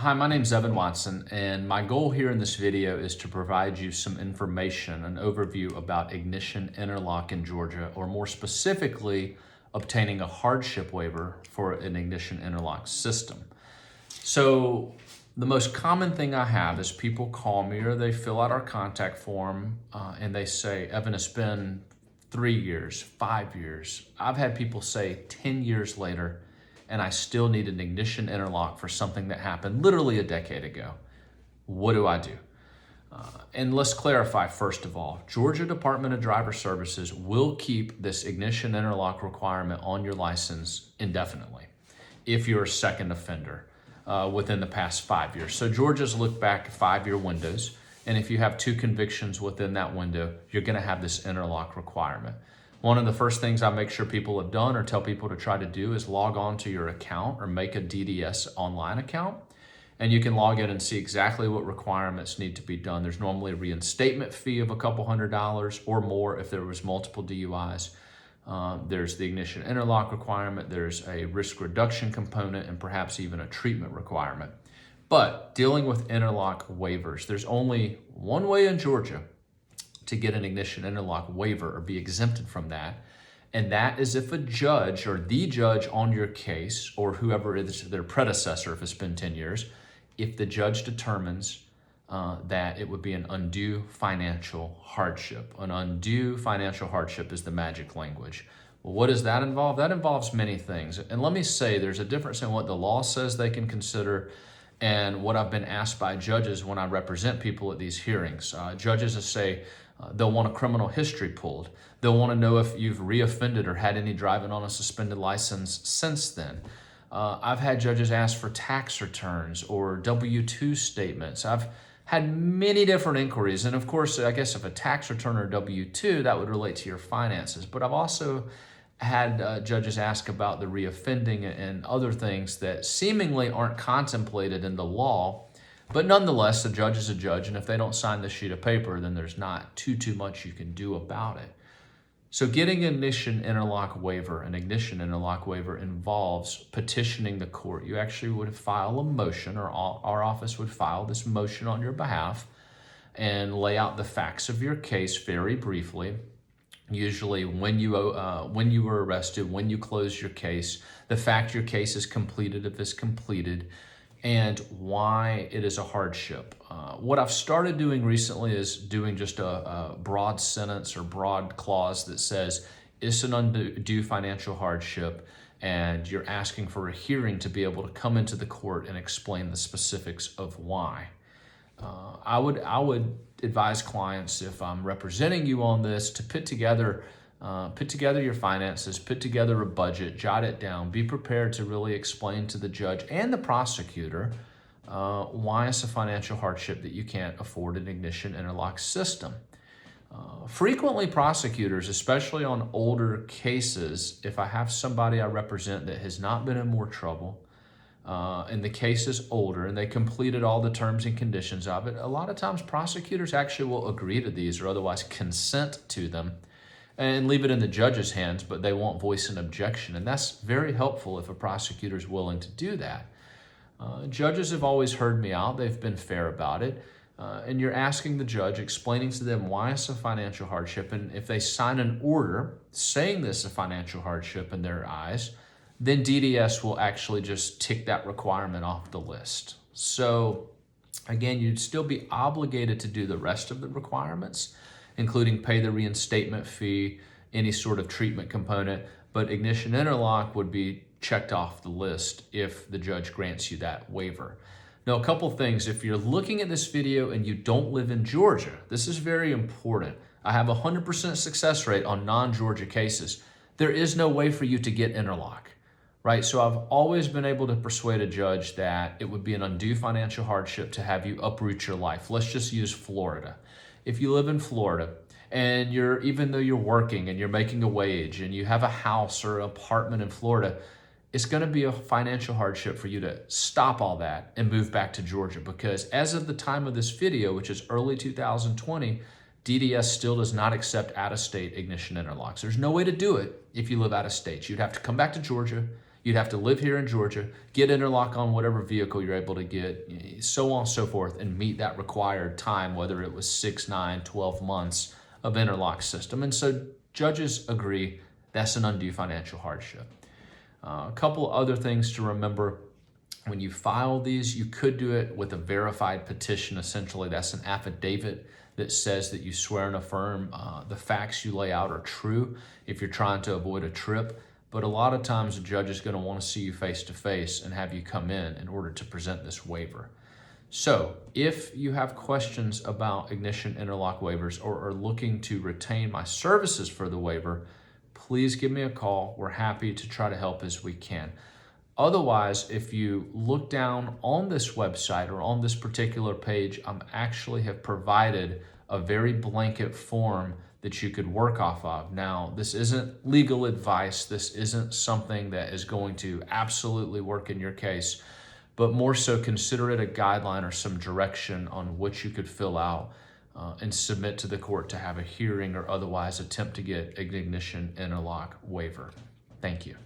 Hi, my name is Evan Watson, and my goal here in this video is to provide you some information, an overview about ignition interlock in Georgia, or more specifically, obtaining a hardship waiver for an ignition interlock system. So the most common thing I have is people call me or they fill out our contact form and they say, Evan, it's been 3 years, 5 years. I've had people say 10 years later, and I still need an ignition interlock for something that happened literally a decade ago. What do I do? And let's clarify, first of all, Georgia Department of Driver Services will keep this ignition interlock requirement on your license indefinitely if you're a second offender within the past 5 years. So Georgia's look back 5-year windows, and if you have 2 convictions within that window, you're gonna have this interlock requirement. One of the first things I make sure people have done or tell people to try to do is log on to your account or make a DDS online account. And you can log in and see exactly what requirements need to be done. There's normally a reinstatement fee of a couple $100 or more if there was multiple DUIs. There's the ignition interlock requirement. There's a risk reduction component and perhaps even a treatment requirement. But dealing with interlock waivers, there's only one way in Georgia to get an ignition interlock waiver or be exempted from that. And that is if a judge or the judge on your case or whoever is their predecessor, if it's been 10 years, if the judge determines that it would be an undue financial hardship. An undue financial hardship is the magic language. Well, what does that involve? That involves many things. And let me say there's a difference in what the law says they can consider and what I've been asked by judges when I represent people at these hearings. Judges will say, they'll want a criminal history pulled. They'll want to know if you've reoffended or had any driving on a suspended license since then. I've had judges ask for tax returns or W-2 statements. I've had many different inquiries. And of course, I guess if a tax return or W-2, that would relate to your finances. But I've also had judges ask about the reoffending and other things that seemingly aren't contemplated in the law. But nonetheless, a judge is a judge, and if they don't sign this sheet of paper, then there's not too much you can do about it. So getting an ignition interlock waiver involves petitioning the court. You actually would file a motion, or our office would file this motion on your behalf and lay out the facts of your case very briefly. Usually when you were arrested, when you closed your case, the fact your case is completed if it's completed, and why it is a hardship. What I've started doing recently is doing just a broad sentence or broad clause that says it's an undue financial hardship and you're asking for a hearing to be able to come into the court and explain the specifics of why. I would advise clients, if I'm representing you on this, to put together your finances, put together a budget, jot it down, be prepared to really explain to the judge and the prosecutor why it's a financial hardship that you can't afford an ignition interlock system. Frequently prosecutors, especially on older cases, if I have somebody I represent that has not been in more trouble, and the case is older and they completed all the terms and conditions of it, a lot of times prosecutors actually will agree to these or otherwise consent to them and leave it in the judge's hands, but they won't voice an objection. And that's very helpful if a prosecutor is willing to do that. Judges have always heard me out. They've been fair about it. And you're asking the judge, explaining to them why it's a financial hardship. And if they sign an order saying this is a financial hardship in their eyes, then DDS will actually just tick that requirement off the list. So again, you'd still be obligated to do the rest of the requirements, including pay the reinstatement fee, any sort of treatment component, but ignition interlock would be checked off the list if the judge grants you that waiver. Now, a couple things. If you're looking at this video and you don't live in Georgia, this is very important. I have a 100% success rate on non-Georgia cases. There is no way for you to get interlock, right? So I've always been able to persuade a judge that it would be an undue financial hardship to have you uproot your life. Let's just use Florida. If you live in Florida and even though you're working and you're making a wage and you have a house or an apartment in Florida, it's going to be a financial hardship for you to stop all that and move back to Georgia, because as of the time of this video, which is early 2020, DDS still does not accept out-of-state ignition interlocks. There's no way to do it if you live out of state. You'd have to come back to Georgia. You'd have to live here in Georgia, get Interlock on whatever vehicle you're able to get, so on and so forth, and meet that required time, whether it was 6, 9, 12 months of Interlock system. And so judges agree that's an undue financial hardship. A couple other things to remember. When you file these, you could do it with a verified petition. Essentially, that's an affidavit that says that you swear and affirm the facts you lay out are true if you're trying to avoid a trip. But a lot of times a judge is going to want to see you face to face and have you come in order to present this waiver. So if you have questions about ignition interlock waivers or are looking to retain my services for the waiver, please give me a call. We're happy to try to help as we can. Otherwise, if you look down on this website or on this particular page, I actually have provided a very blanket form that you could work off of. Now, this isn't legal advice. This isn't something that is going to absolutely work in your case, but more so consider it a guideline or some direction on what you could fill out and submit to the court to have a hearing or otherwise attempt to get an ignition interlock waiver. Thank you.